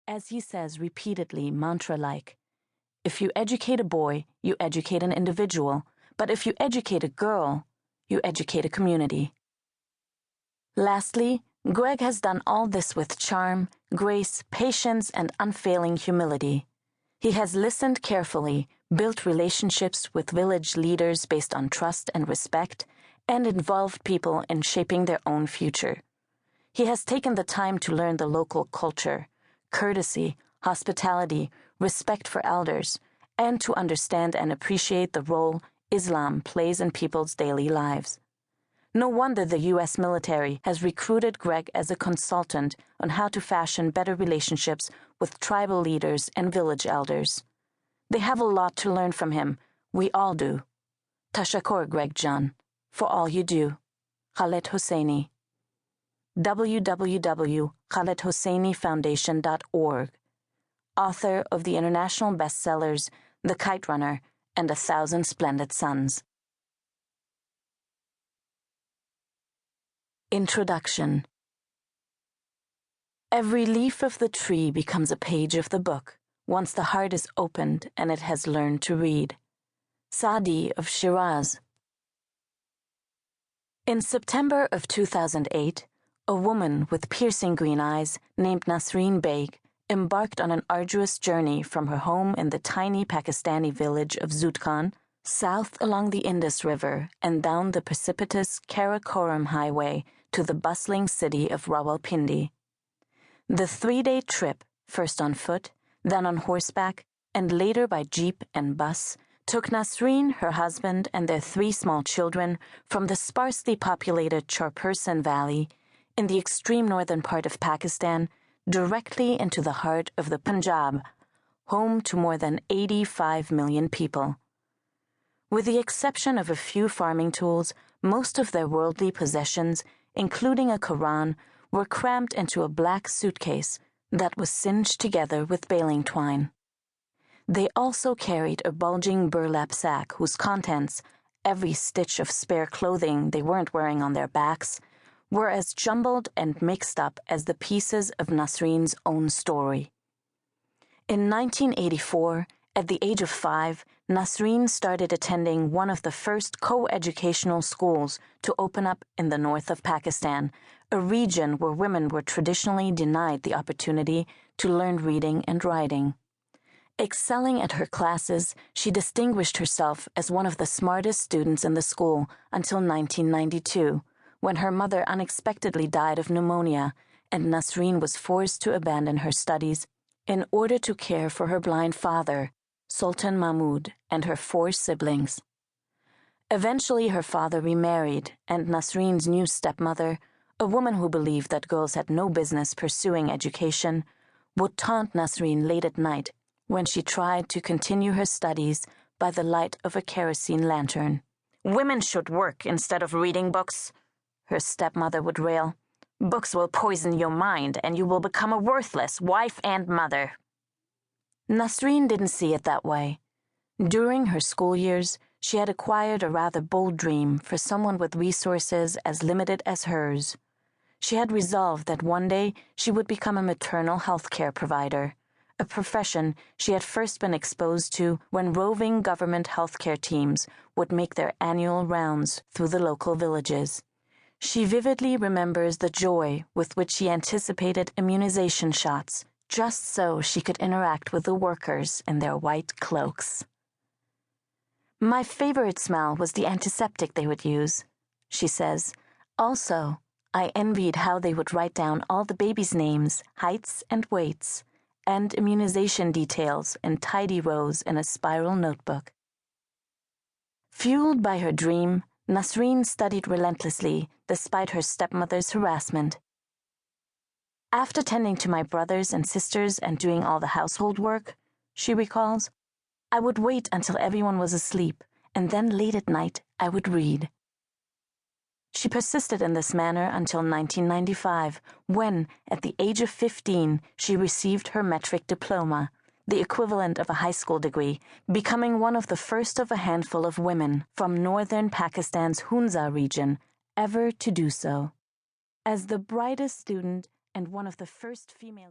As he says repeatedly, mantra-like, if you educate a boy, you educate an individual, but if you educate a girl, you educate a community. Lastly, Greg has done all this with charm, grace, patience, and unfailing humility. He has listened carefully, built relationships with village leaders based on trust and respect, and involved people in shaping their own future. He has taken the time to learn the local culture, courtesy, hospitality, respect for elders, and to understand and appreciate the role Islam plays in people's daily lives. No wonder the U.S. military has recruited Greg as a consultant on how to fashion better relationships with tribal leaders and village elders. They have a lot to learn from him. We all do. Tashakkur, Greg John, for all you do. Khaled Hosseini. www.khaledhosseinifoundation.org. Author of the international bestsellers The Kite Runner and 1,000 Splendid Suns. Introduction. Every leaf of the tree becomes a page of the book once the heart is opened and it has learned to read. Saadi of Shiraz. In September of 2008, a woman with piercing green eyes named Nasreen Beg embarked on an arduous journey from her home in the tiny Pakistani village of Zutkan, south along the Indus River and down the precipitous Karakoram Highway to the bustling city of Rawalpindi. The 3-day trip, first on foot, then on horseback, and later by jeep and bus, took Nasreen, her husband, and their 3 small children from the sparsely populated Chorperson Valley in the extreme northern part of Pakistan directly into the heart of the Punjab, home to more than 85 million people. With the exception of a few farming tools, most of their worldly possessions, including a Quran, were crammed into a black suitcase that was singed together with baling twine. They also carried a bulging burlap sack whose contents, every stitch of spare clothing they weren't wearing on their backs, were as jumbled and mixed up as the pieces of Nasreen's own story. In 1984, at the age of 5, Nasreen started attending one of the first co-educational schools to open up in the north of Pakistan, a region where women were traditionally denied the opportunity to learn reading and writing. Excelling at her classes, she distinguished herself as one of the smartest students in the school until 1992, when her mother unexpectedly died of pneumonia and Nasreen was forced to abandon her studies in order to care for her blind father, Sultan Mahmud, and her 4 siblings. Eventually her father remarried, and Nasreen's new stepmother, a woman who believed that girls had no business pursuing education, would taunt Nasreen late at night when she tried to continue her studies by the light of a kerosene lantern. "Women should work instead of reading books," her stepmother would rail. "Books will poison your mind and you will become a worthless wife and mother." Nasreen didn't see it that way. During her school years, she had acquired a rather bold dream for someone with resources as limited as hers. She had resolved that one day she would become a maternal health care provider, a profession she had first been exposed to when roving government healthcare teams would make their annual rounds through the local villages. She vividly remembers the joy with which she anticipated immunization shots, just so she could interact with the workers in their white cloaks. "My favorite smell was the antiseptic they would use," she says. "Also, I envied how they would write down all the babies' names, heights, and weights, and immunization details in tidy rows in a spiral notebook." Fueled by her dream, Nasreen studied relentlessly despite her stepmother's harassment. "After tending to my brothers and sisters and doing all the household work," she recalls, "I would wait until everyone was asleep, and then late at night I would read." She persisted in this manner until 1995, when, at the age of 15, she received her metric diploma, the equivalent of a high school degree, becoming one of the first of a handful of women from northern Pakistan's Hunza region ever to do so. As the brightest student and one of the first female